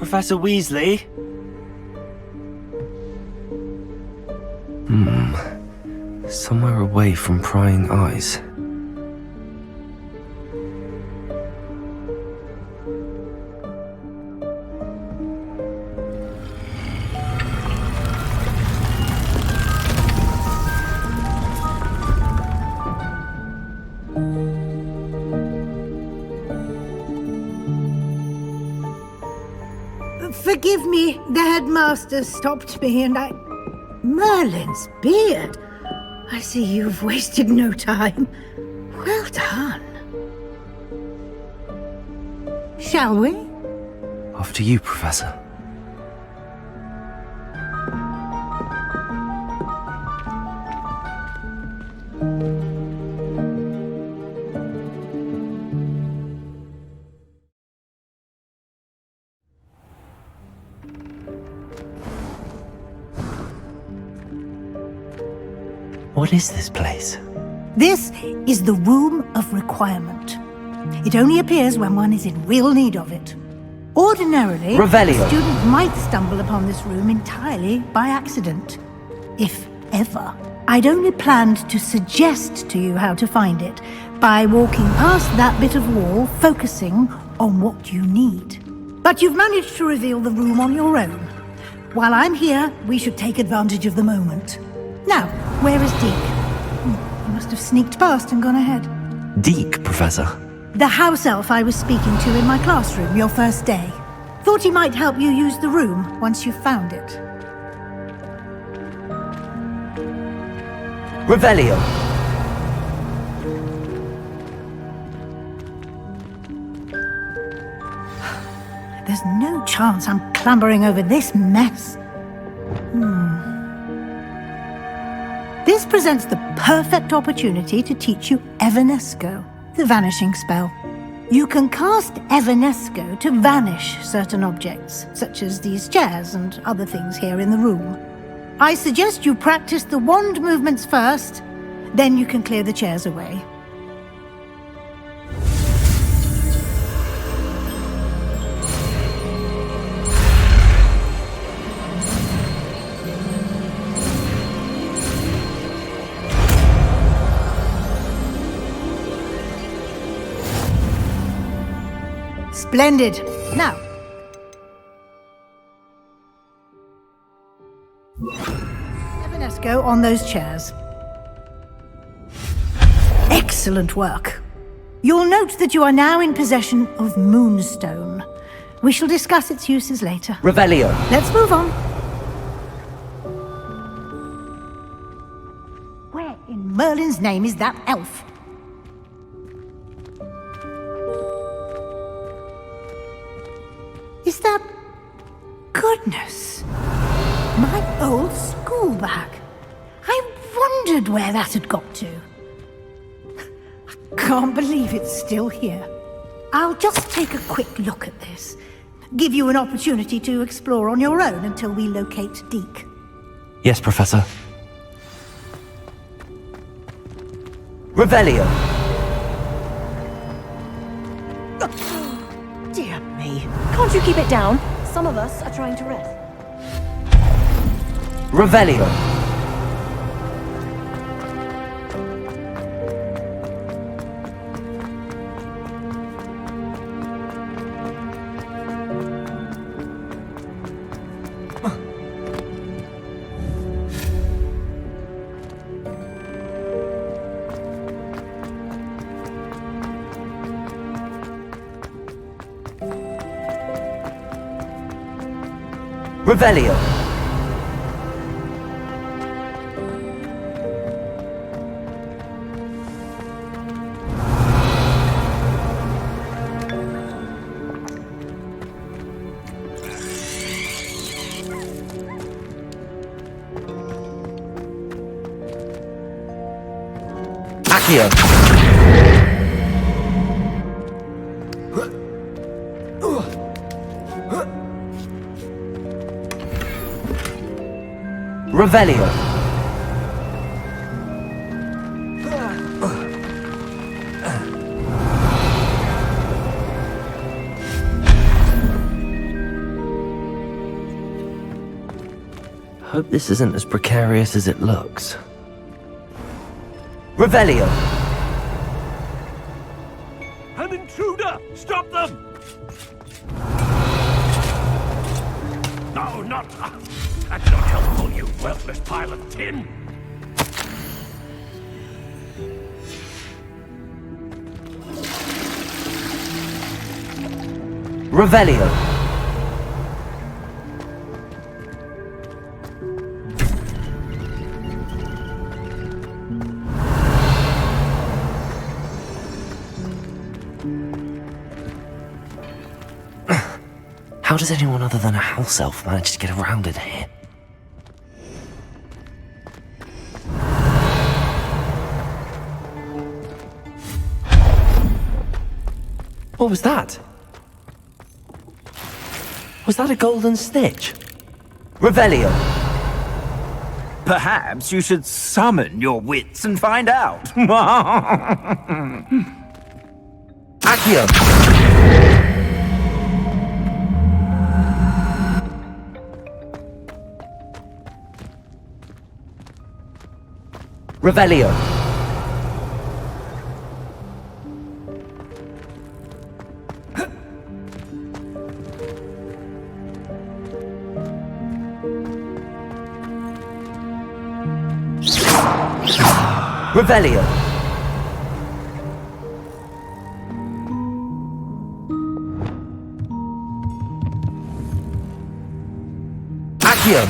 Professor Weasley? Somewhere away from prying eyes. Forgive me, the headmaster stopped me and I... Merlin's beard! I see you've wasted no time. Well done. Shall we? After you, Professor. What is this place? This is the Room of Requirement. It only appears when one is in real need of it. Ordinarily, Revelio. a student might stumble upon this room entirely by accident. If ever. I'd only planned to suggest to you how to find it by walking past that bit of wall, focusing on what you need. But you've managed to reveal the room on your own. While I'm here, we should take advantage of the moment. Now, where is Deke? He must have sneaked past and gone ahead. Deke, Professor. The house elf I was speaking to in my classroom your first day. Thought he might help you use the room once you've found it. Revelio. There's no chance I'm clambering over this mess. This presents the perfect opportunity to teach you Evanesco, the vanishing spell. You can cast Evanesco to vanish certain objects, such as these chairs and other things here in the room. I suggest you practice the wand movements first, then you can clear the chairs away. Splendid. Now, Evanesco on those chairs. Excellent work. You'll note that you are now in possession of Moonstone. We shall discuss its uses later. Revelio. Let's move on. Where in Merlin's name is that elf? Is that... Goodness! My old school bag. I wondered where that had got to. I can't believe it's still here. I'll just take a quick look at this. Give you an opportunity to explore on your own until we locate Deke. Yes, Professor. Revelio. Dear me. Can't you keep it down? Some of us are trying to rest. Revelio. Revelio. Accio. Revelio. Hope this isn't as precarious as it looks. Revelio. An intruder! Stop them! No, not... That's not helpful, you worthless pile of tin! Revelio. How does anyone other than a house elf manage to get around in here? What was that? Was that a golden snitch? Revelio. Perhaps you should summon your wits and find out. Accio. Revelio. Revelio. Accio.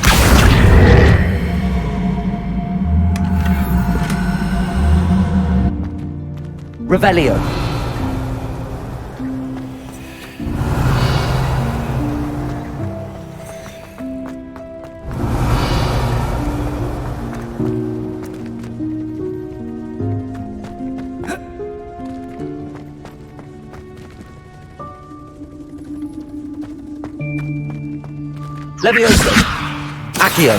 Revelio. Levioso. Accio.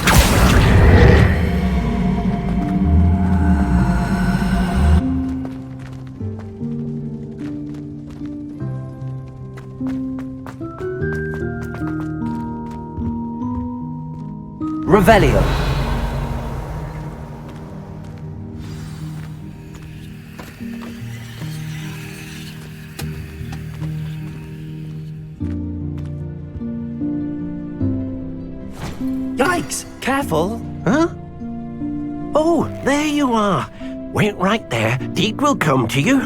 Revelio. Yikes! Careful! Huh? Oh, there you are. Wait right there. Deke will come to you.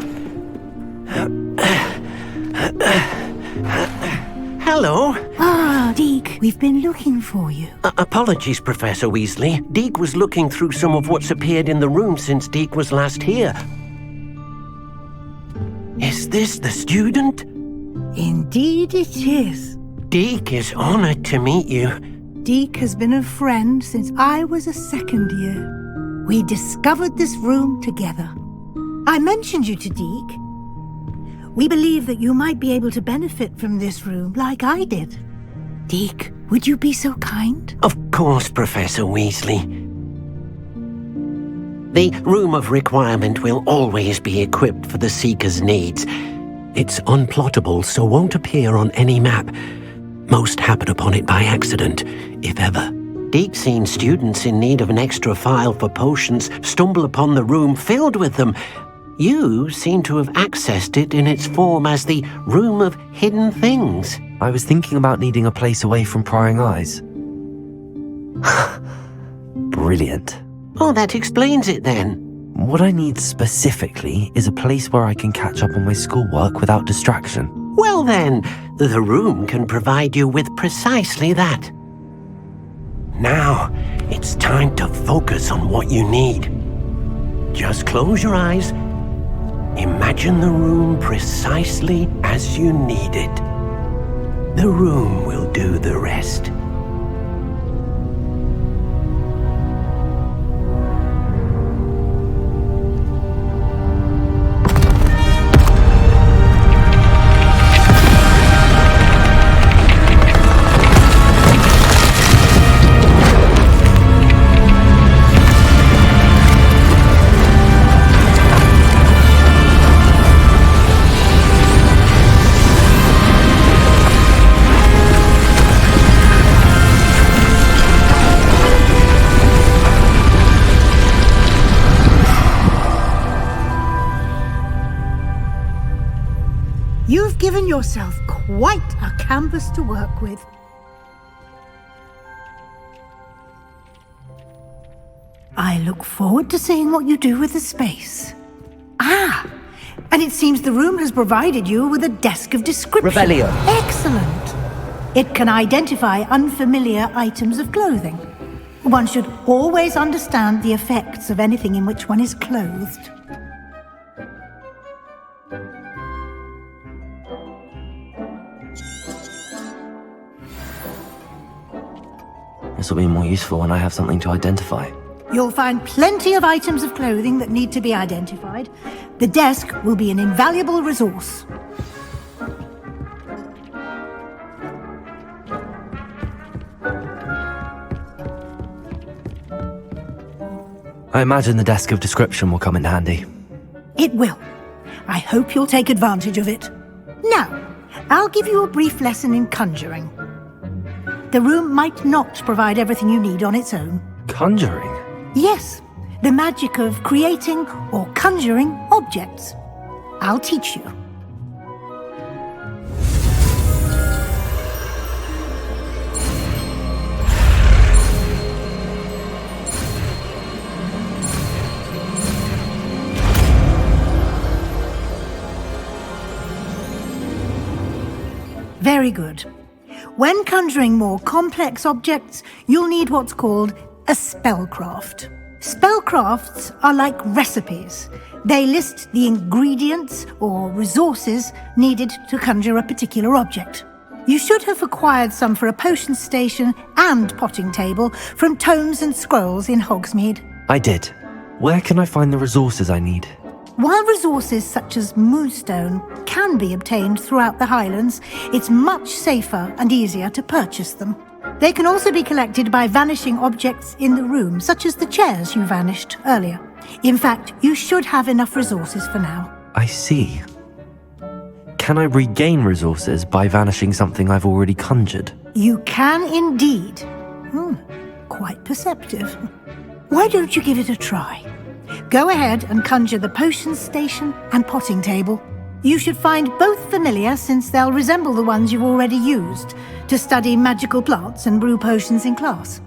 Hello. Ah, Deke, we've been looking for you. Apologies, Professor Weasley. Deke was looking through some of what's appeared in the room since Deke was last here. Is this the student? Indeed it is. Deke is honored to meet you. Deke has been a friend since I was a second year. We discovered this room together. I mentioned you to Deke. We believe that you might be able to benefit from this room like I did. Deke, would you be so kind? Of course, Professor Weasley. The Room of Requirement will always be equipped for the Seeker's needs. It's unplottable, so won't appear on any map. Most happen upon it by accident, if ever. Deke's seen students in need of an extra file for potions stumble upon the room filled with them. You seem to have accessed it in its form as the Room of Hidden Things. I was thinking about needing a place away from prying eyes. Brilliant. Oh, that explains it then. What I need specifically is a place where I can catch up on my schoolwork without distraction. Well then, the room can provide you with precisely that. Now, it's time to focus on what you need. Just close your eyes. Imagine the room precisely as you need it. The room will do the rest. given yourself quite a canvas to work with. I look forward to seeing what you do with the space. Ah, and it seems the room has provided you with a desk of description. Revelio. Excellent. It can identify unfamiliar items of clothing. One should always understand the effects of anything in which one is clothed. This will be more useful when I have something to identify. You'll find plenty of items of clothing that need to be identified. The desk will be an invaluable resource. I imagine the desk of description will come in handy. It will. I hope you'll take advantage of it. Now, I'll give you a brief lesson in conjuring. The room might not provide everything you need on its own. Conjuring? Yes, the magic of creating or conjuring objects. I'll teach you. Very good. When conjuring more complex objects, you'll need what's called a spellcraft. Spellcrafts are like recipes. They list the ingredients or resources needed to conjure a particular object. You should have acquired some for a potion station and potting table from tomes and scrolls in Hogsmeade. I did. Where can I find the resources I need? While resources such as moonstone can be obtained throughout the Highlands, it's much safer and easier to purchase them. They can also be collected by vanishing objects in the room, such as the chairs you vanished earlier. In fact, you should have enough resources for now. I see. Can I regain resources by vanishing something I've already conjured? You can indeed. Quite perceptive. Why don't you give it a try? Go ahead and conjure the potion station and potting table. You should find both familiar, since they'll resemble the ones you've already used to study magical plants and brew potions in class.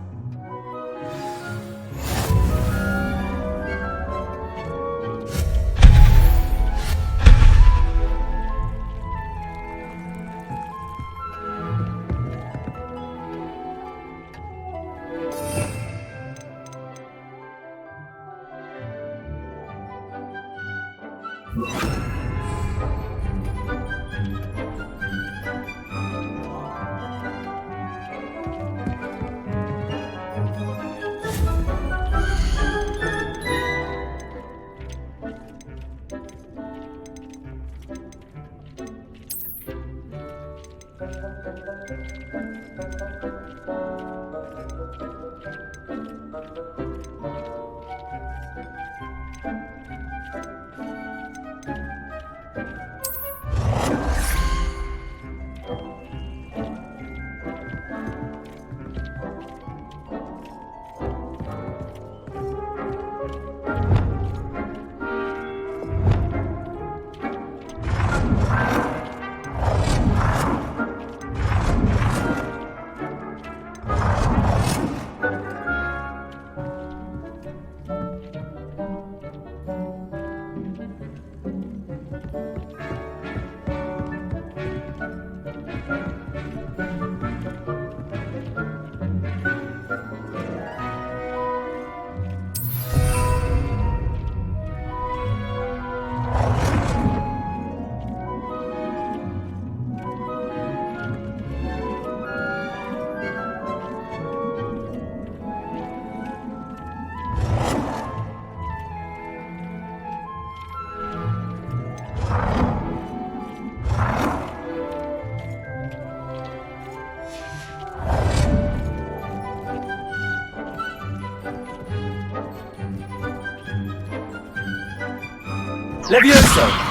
Levioso!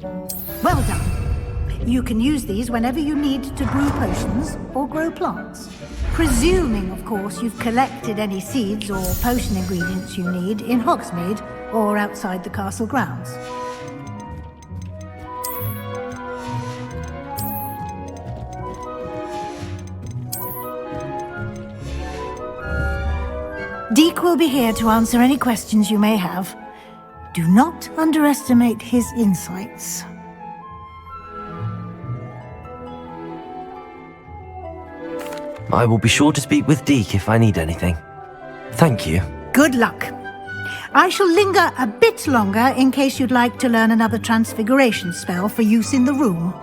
Well done. You can use these whenever you need to brew potions or grow plants. Presuming, of course, you've collected any seeds or potion ingredients you need in Hogsmeade or outside the castle grounds. Deke will be here to answer any questions you may have. Do not underestimate his insights. I will be sure to speak with Deke if I need anything. Thank you. Good luck. I shall linger a bit longer in case you'd like to learn another transfiguration spell for use in the room.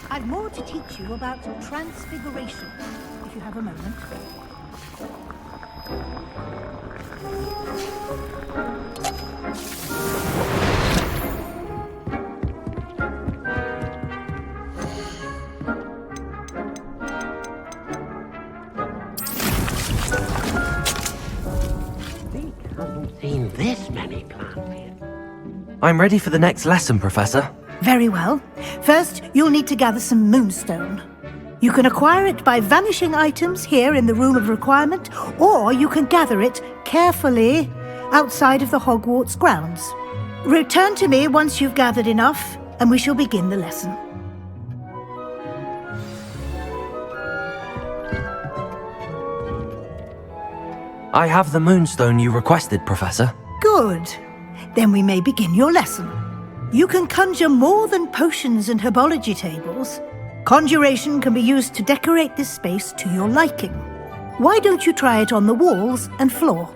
I've more to teach you about transfiguration, if you have a moment. Seen this many plants here. I'm ready for the next lesson, Professor. Very well. First, you'll need to gather some moonstone. You can acquire it by vanishing items here in the Room of Requirement, or you can gather it carefully outside of the Hogwarts grounds. Return to me once you've gathered enough, and we shall begin the lesson. I have the moonstone you requested, Professor. Good. Then we may begin your lesson. You can conjure more than potions and herbology tables. Conjuration can be used to decorate this space to your liking. Why don't you try it on the walls and floor?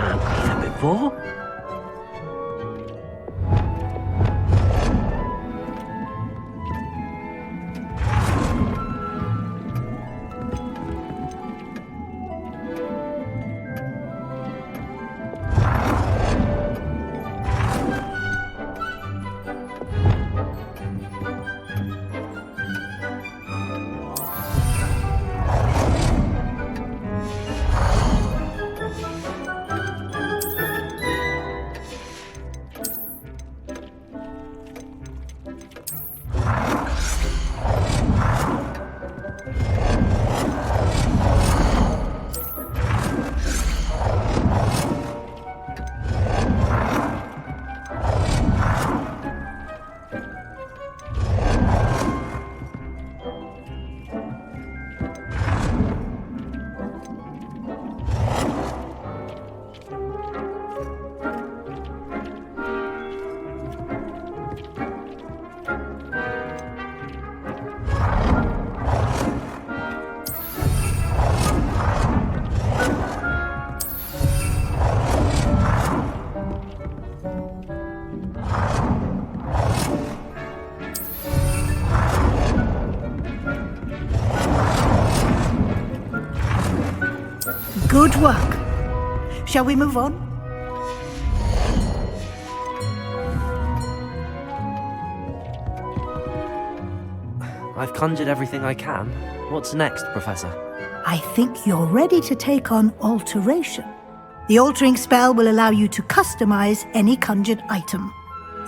plant here before. Good work. Shall we move on? I've conjured everything I can. What's next, Professor? I think you're ready to take on alteration. The altering spell will allow you to customize any conjured item.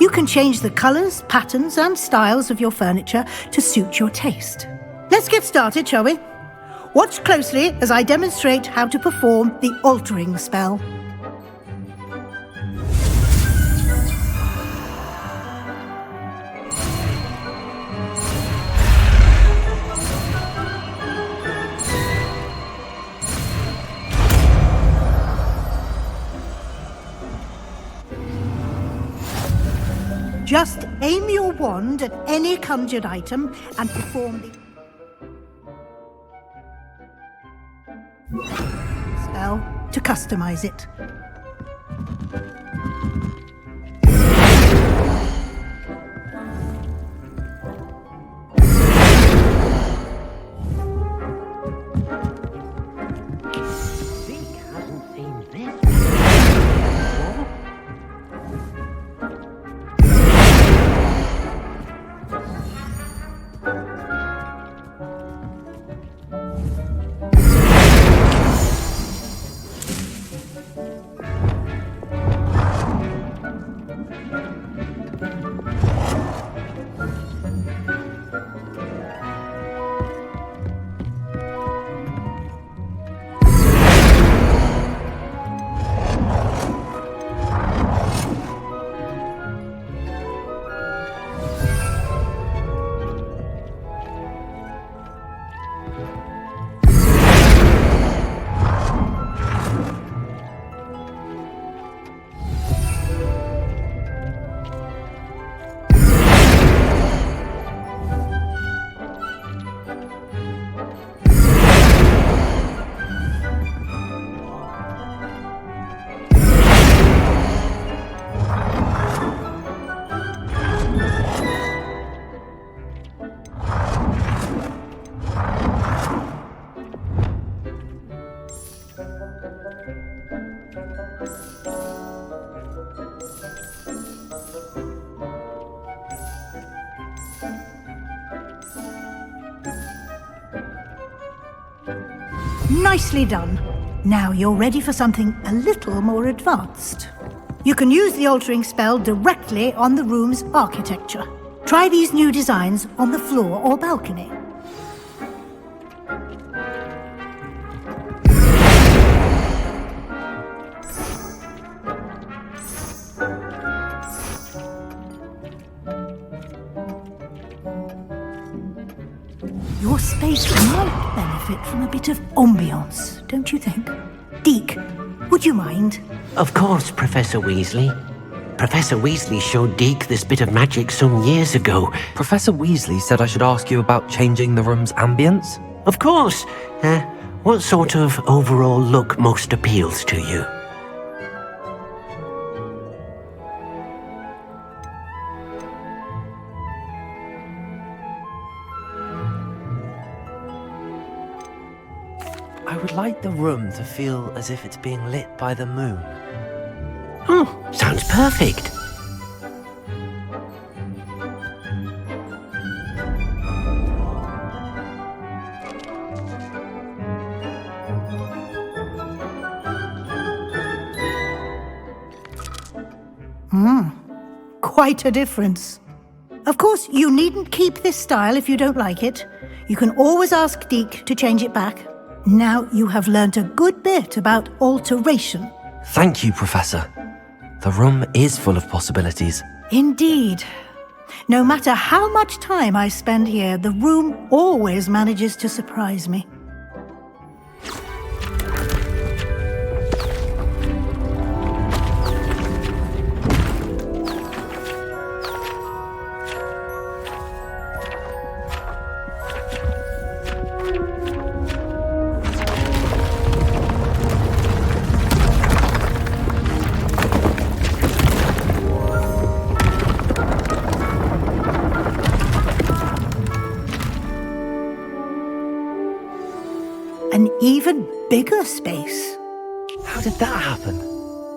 You can change the colors, patterns, and styles of your furniture to suit your taste. Let's get started, shall we? Watch closely as I demonstrate how to perform the altering spell. Just aim your wand at any conjured item and perform the spell to customize it. Zeke hasn't seen this before. Nicely done. Now you're ready for something a little more advanced. You can use the altering spell directly on the room's architecture. Try these new designs on the floor or balcony. Your space might benefit from a bit of ambiance, don't you think? Deke, would you mind? Of course, Professor Weasley. Professor Weasley showed Deke this bit of magic some years ago. Professor Weasley said I should ask you about changing the room's ambience? Of course. What sort of overall look most appeals to you? would like the room to feel as if it's being lit by the moon. Oh, sounds perfect. Quite a difference. Of course, you needn't keep this style if you don't like it. You can always ask Deke to change it back. Now you have learnt a good bit about alteration. Thank you, Professor. The room is full of possibilities. Indeed. No matter how much time I spend here, the room always manages to surprise me. An even bigger space. How did that happen?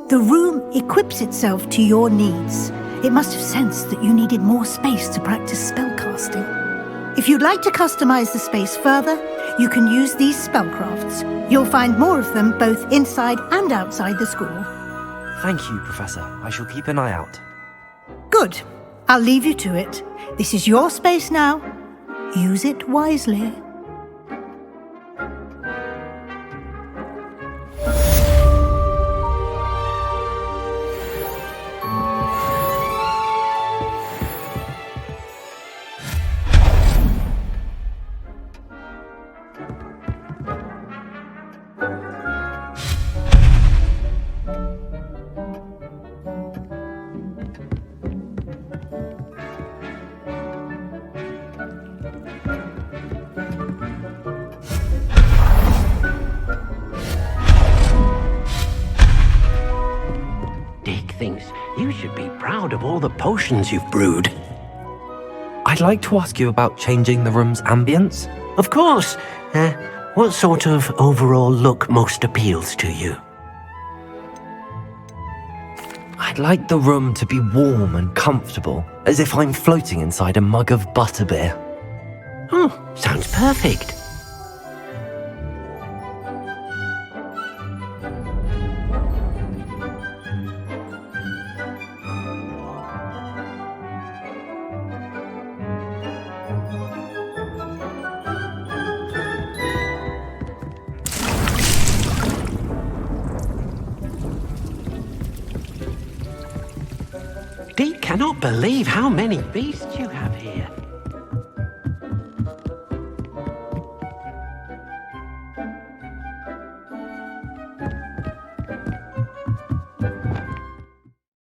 The room equips itself to your needs. It must have sensed that you needed more space to practice spellcasting. If you'd like to customize the space further, you can use these spellcrafts. You'll find more of them both inside and outside the school. Thank you, Professor. I shall keep an eye out. Good. I'll leave you to it. This is your space now. Use it wisely. Dick thinks you should be proud of all the potions you've brewed. I'd like to ask you about changing the room's ambience. Of course. What sort of overall look most appeals to you? I'd like the room to be warm and comfortable, as if I'm floating inside a mug of butterbeer. Oh, sounds perfect. Deke cannot believe how many beasts you have here.